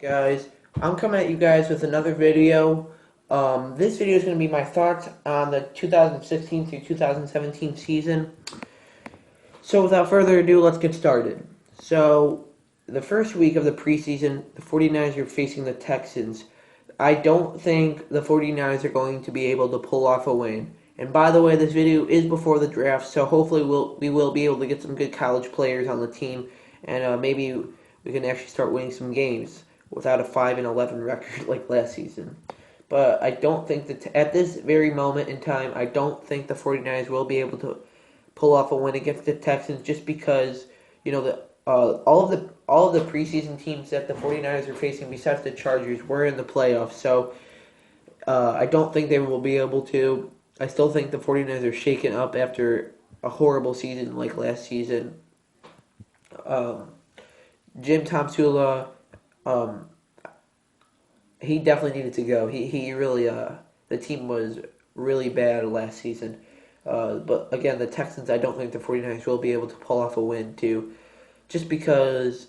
Guys, I'm coming at you guys with another video. This video is going to be my thoughts on the 2016 through 2017 season. So without further ado, let's get started. So the first week of the preseason, the 49ers are facing the Texans. I don't think the 49ers are going to be able to pull off a win. And by the way, this video is before the draft, so hopefully we will be able to get some good college players on the team, and maybe we can actually start winning some games without a 5-11 record like last season. But I don't think that at this very moment in time, I don't think the 49ers will be able to pull off a win against the Texans just because all of the preseason teams that the 49ers are facing besides the Chargers were in the playoffs. So I don't think they will be able to. I still think the 49ers are shaken up after a horrible season like last season. Um, Jim Tomsula, um, he definitely needed to go. He really the team was really bad last season. But again, the Texans, I don't think the 49ers will be able to pull off a win too, just because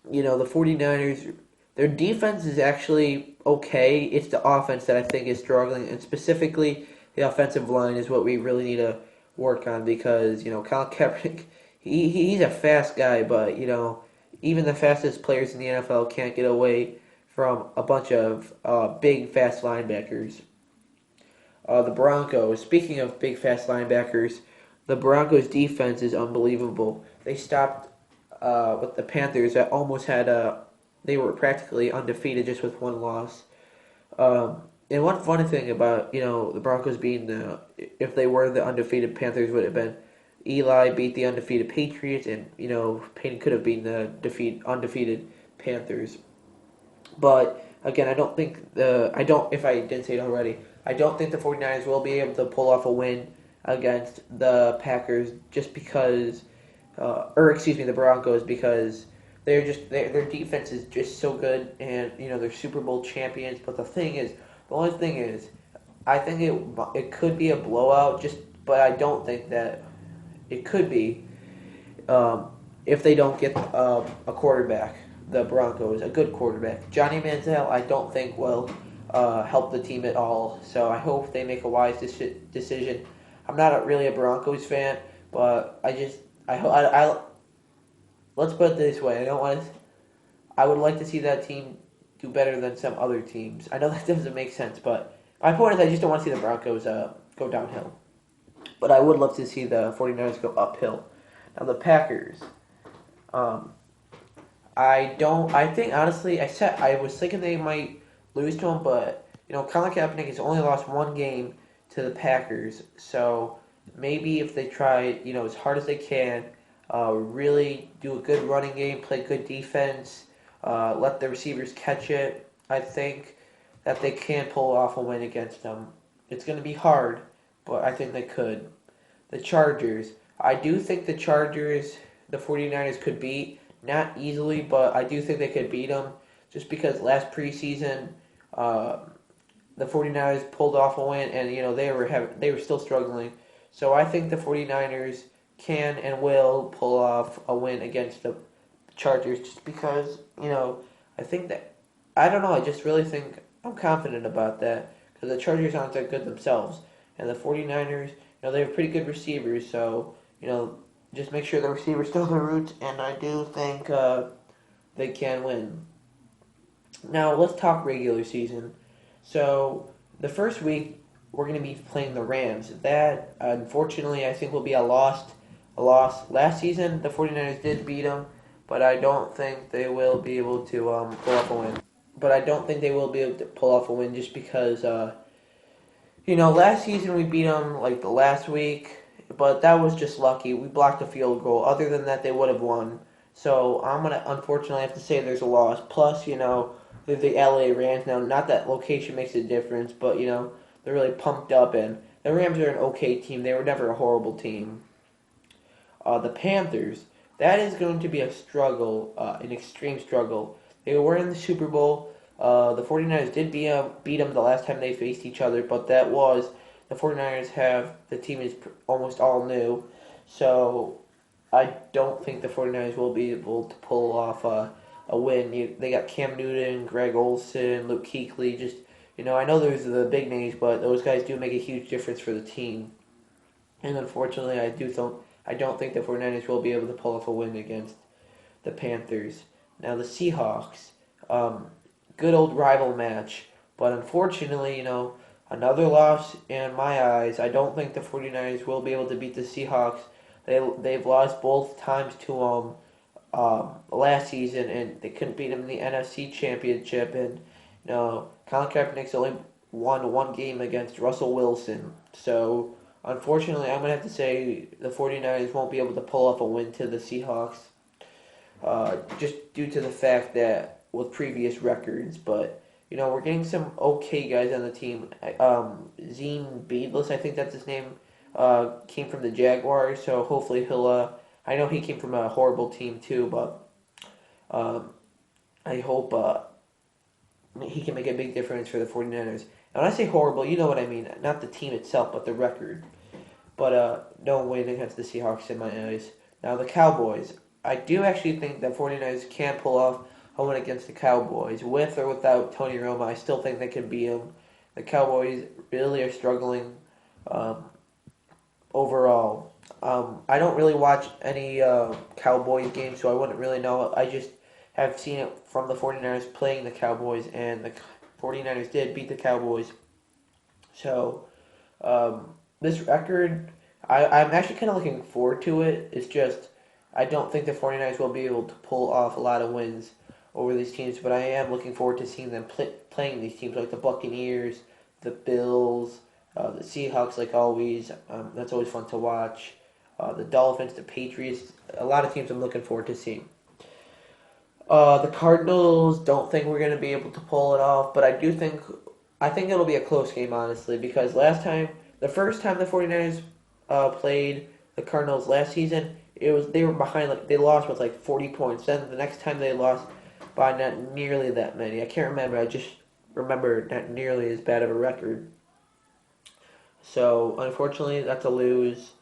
the 49ers, their defense is actually okay. It's the offense that I think is struggling, and specifically the offensive line is what we really need to work on because Colin Kaepernick, he's a fast guy, but even the fastest players in the NFL can't get away from a bunch of big fast linebackers. The Broncos, speaking of big fast linebackers, the Broncos defense is unbelievable. They stopped with the Panthers that almost had they were practically undefeated just with one loss. And one funny thing about the Broncos being if they were the undefeated Panthers would have been Eli beat the undefeated Patriots, and Payton could have been the undefeated Panthers. But again, I don't think I don't if I didn't say it already, I don't think the 49ers will be able to pull off a win against the Packers just because or excuse me, the Broncos because their defense is just so good, and they're Super Bowl champions. But the only thing is, I think it could be a blowout. But I don't think that it could be if they don't get a quarterback. The Broncos, a good quarterback, Johnny Manziel, I don't think will help the team at all. So I hope they make a wise decision. I'm not really a Broncos fan, but I let's put it this way. I would like to see that team do better than some other teams. I know that doesn't make sense, but my point is I just don't want to see the Broncos go downhill. But I would love to see the 49ers go uphill. Now the Packers. Um, I don't. I think honestly, I was thinking they might lose to them, but Colin Kaepernick has only lost one game to the Packers, so maybe if they try, as hard as they can, really do a good running game, play good defense, let the receivers catch it. I think that they can pull off a win against them. It's going to be hard, but I think they could. The Chargers. I do think the 49ers could beat. Not easily, but I do think they could beat them just because last preseason uh, the 49ers pulled off a win, and they were still struggling. So I think the 49ers can and will pull off a win against the Chargers just because, I think that I don't know, I just really think I'm confident about that because the Chargers aren't that good themselves, and the 49ers, they have pretty good receivers, so, just make sure the receivers know their routes, and I do think they can win. Now let's talk regular season. So the first week we're going to be playing the Rams. That unfortunately I think will be a loss. A loss. Last season the 49ers did beat them, but I don't think they will be able to pull off a win. But I don't think they will be able to pull off a win just because last season we beat them like the last week, but that was just lucky. We blocked a field goal. Other than that, they would have won. So I'm gonna unfortunately have to say there's a loss. Plus, they're the LA Rams now. Not that location makes a difference, but they're really pumped up, and the Rams are an okay team. They were never a horrible team. The Panthers. That is going to be a struggle, an extreme struggle. They were in the Super Bowl. The 49ers did beat them the last time they faced each other, but the 49ers the team is almost all new. So I don't think the 49ers will be able to pull off a a win. They got Cam Newton, Greg Olsen, Luke Kuechly. Just I know those are the big names, but those guys do make a huge difference for the team. And unfortunately, I don't think the 49ers will be able to pull off a win against the Panthers. Now the Seahawks, good old rival match, but unfortunately, another loss in my eyes. I don't think the 49ers will be able to beat the Seahawks. They've lost both times to last season, and they couldn't beat them in the NFC Championship. And Colin Kaepernick's only won one game against Russell Wilson. So unfortunately, I'm gonna have to say the 49ers won't be able to pull off a win to the Seahawks, just due to the fact that with previous records. But we're getting some okay guys on the team. Zine Beadless, I think that's his name, came from the Jaguars, so hopefully he'll. I know he came from a horrible team too, but I hope he can make a big difference for the 49ers. And when I say horrible, you know what I mean. Not the team itself, but the record. But no win against the Seahawks in my eyes. Now the Cowboys. I do actually think that 49ers can pull off a win against the Cowboys. With or without Tony Romo, I still think they can beat them. The Cowboys really are struggling overall. I don't really watch any Cowboys games, so I wouldn't really know. I just have seen it from the 49ers playing the Cowboys, and the 49ers did beat the Cowboys. So, this record, I'm actually kind of looking forward to it. It's just, I don't think the 49ers will be able to pull off a lot of wins over these teams, but I am looking forward to seeing them playing these teams like the Buccaneers, the Bills, the Seahawks, like always. That's always fun to watch. The Dolphins, the Patriots, a lot of teams I'm looking forward to seeing. The Cardinals, don't think we're going to be able to pull it off, but I think it'll be a close game, honestly, because the first time the 49ers played the Cardinals last season, they were behind, like they lost with like 40 points. Then the next time they lost by not nearly that many. I can't remember. I just remember not nearly as bad of a record. So unfortunately, that's a lose.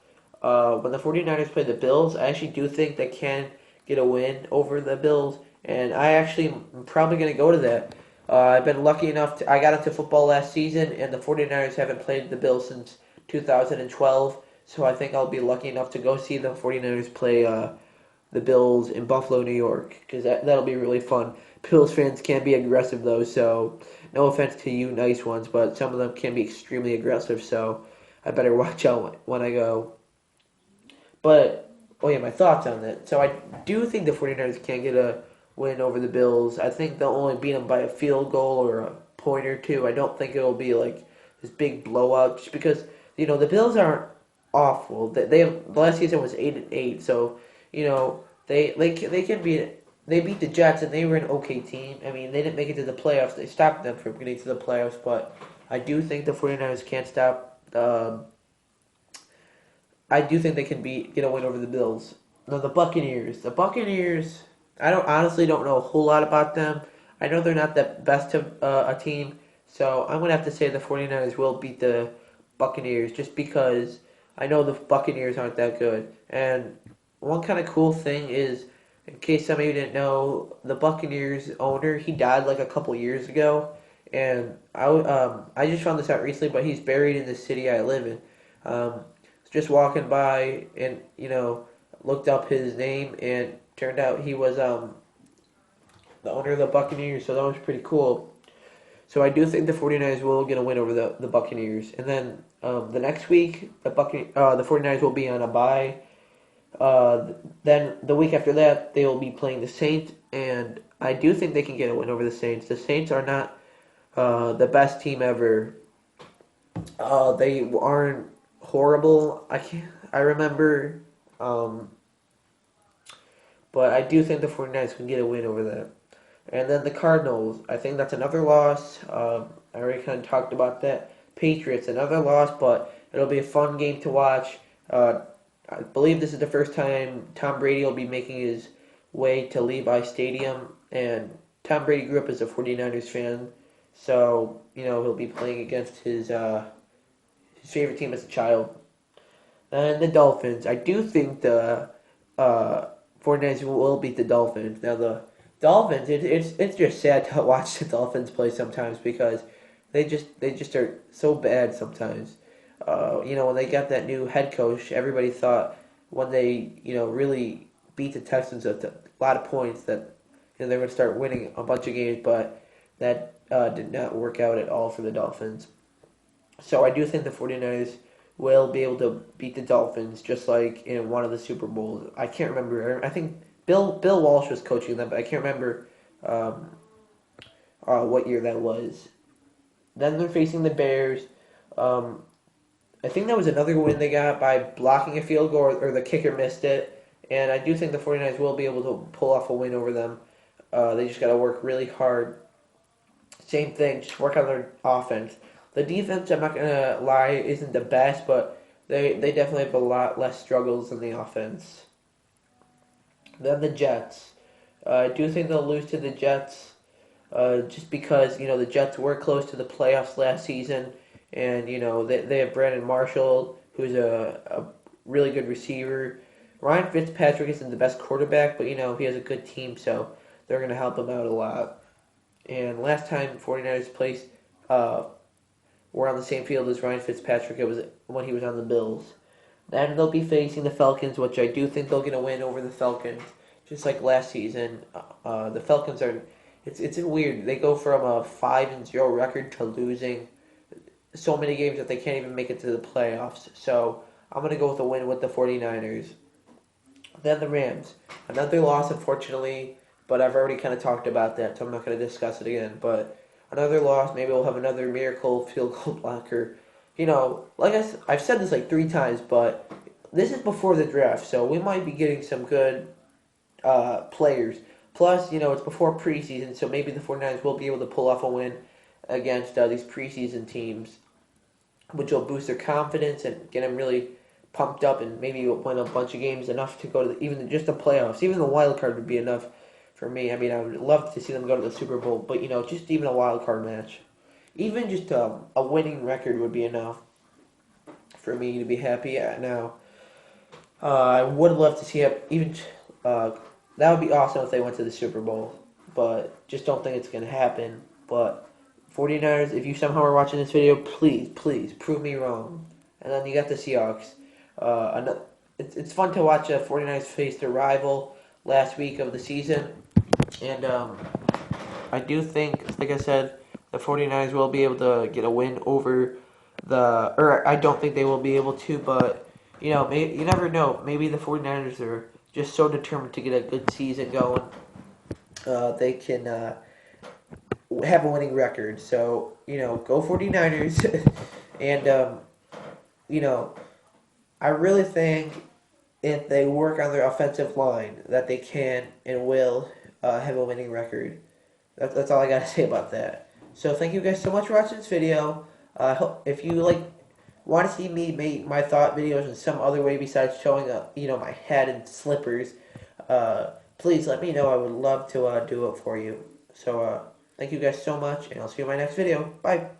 When the 49ers play the Bills, I actually do think they can get a win over the Bills, and I actually am probably going to go to that. I've been lucky enough I got into football last season, and the 49ers haven't played the Bills since 2012, so I think I'll be lucky enough to go see the 49ers play the Bills in Buffalo, New York, because that'll be really fun. Bills fans can be aggressive, though, so no offense to you nice ones, but some of them can be extremely aggressive, so I better watch out when I go. But, oh yeah, my thoughts on that. So I do think the 49ers can get a win over the Bills. I think they'll only beat them by a field goal or a point or two. I don't think it'll be like this big blowout, just because, the Bills aren't awful. The last season was 8-8, so, they can beat. They beat the Jets, and they were an okay team. I mean, they didn't make it to the playoffs. They stopped them from getting to the playoffs, but I do think the 49ers can't stop. I do think they can get a win over the Bills. Now the Buccaneers. The Buccaneers, I honestly don't know a whole lot about them. I know they're not the best of a team, so I'm going to have to say the 49ers will beat the Buccaneers, just because I know the Buccaneers aren't that good. And one kind of cool thing is, in case some of you didn't know, the Buccaneers owner, he died like a couple years ago, and I just found this out recently, but he's buried in the city I live in. Just walking by and looked up his name, and turned out he was the owner of the Buccaneers, so that was pretty cool. So I do think the 49ers will get a win over the Buccaneers. And then the next week, the 49ers will be on a bye. Then the week after that, they will be playing the Saints, and I do think they can get a win over the Saints. The Saints are not the best team ever. They aren't horrible. I remember, but I do think the 49ers can get a win over them. And then the Cardinals, I think that's another loss. I already kind of talked about that. Patriots, another loss, but it'll be a fun game to watch. I believe this is the first time Tom Brady will be making his way to Levi Stadium, and Tom Brady grew up as a 49ers fan, so he'll be playing against his favorite team as a child. And the Dolphins, I do think the 49ers will beat the Dolphins. Now the Dolphins. It's just sad to watch the Dolphins play sometimes because they just are so bad sometimes. When they got that new head coach, everybody thought when they really beat the Texans with a lot of points that they're going to start winning a bunch of games, but that did not work out at all for the Dolphins. So I do think the 49ers will be able to beat the Dolphins just like in one of the Super Bowls. I can't remember. I think Bill Walsh was coaching them, but I can't remember um, what year that was. Then they're facing the Bears. Um, I think that was another win they got by blocking a field goal, or the kicker missed it. And I do think the 49ers will be able to pull off a win over them. They just got to work really hard. Same thing, just work on their offense. The defense, I'm not going to lie, isn't the best, but they definitely have a lot less struggles than the offense. Then the Jets. I do think they'll lose to the Jets just because, the Jets were close to the playoffs last season. And, they have Brandon Marshall, who's a really good receiver. Ryan Fitzpatrick isn't the best quarterback, but, he has a good team, so they're going to help him out a lot. And last time 49ers placed were on the same field as Ryan Fitzpatrick, it was when he was on the Bills. Then they'll be facing the Falcons, which I do think they'll get a win over the Falcons, just like last season. The Falcons are it's weird. They go from a 5-0 record to losing so many games that they can't even make it to the playoffs. So I'm going to go with a win with the 49ers. Then the Rams. Another loss, unfortunately, but I've already kind of talked about that, so I'm not going to discuss it again. But another loss, maybe we'll have another miracle field goal blocker. I've said this like 3 times, but this is before the draft, so we might be getting some good players. Plus, it's before preseason, so maybe the 49ers will be able to pull off a win against these preseason teams, which will boost their confidence and get them really pumped up and maybe win a bunch of games, enough to go to even just the playoffs. Even the wild card would be enough for me. I mean, I would love to see them go to the Super Bowl, but just even a wild card match, even just a winning record would be enough for me to be happy. Now, I would love to see it even. That would be awesome if they went to the Super Bowl, but just don't think it's going to happen. But 49ers, if you somehow are watching this video, please prove me wrong. And then you got the Seahawks. It's fun to watch a 49ers face their rival last week of the season. And I do think, like I said, the 49ers will be able to get a win over or I don't think they will be able to, but, you never know. Maybe the 49ers are just so determined to get a good season going. They can have a winning record. So, go 49ers. And, I really think if they work on their offensive line, that they can and will have a winning record. That's all I got to say about that. So thank you guys so much for watching this video. If you want to see me make my thought videos in some other way besides showing my head and slippers, please let me know. I would love to do it for you. So thank you guys so much, and I'll see you in my next video. Bye.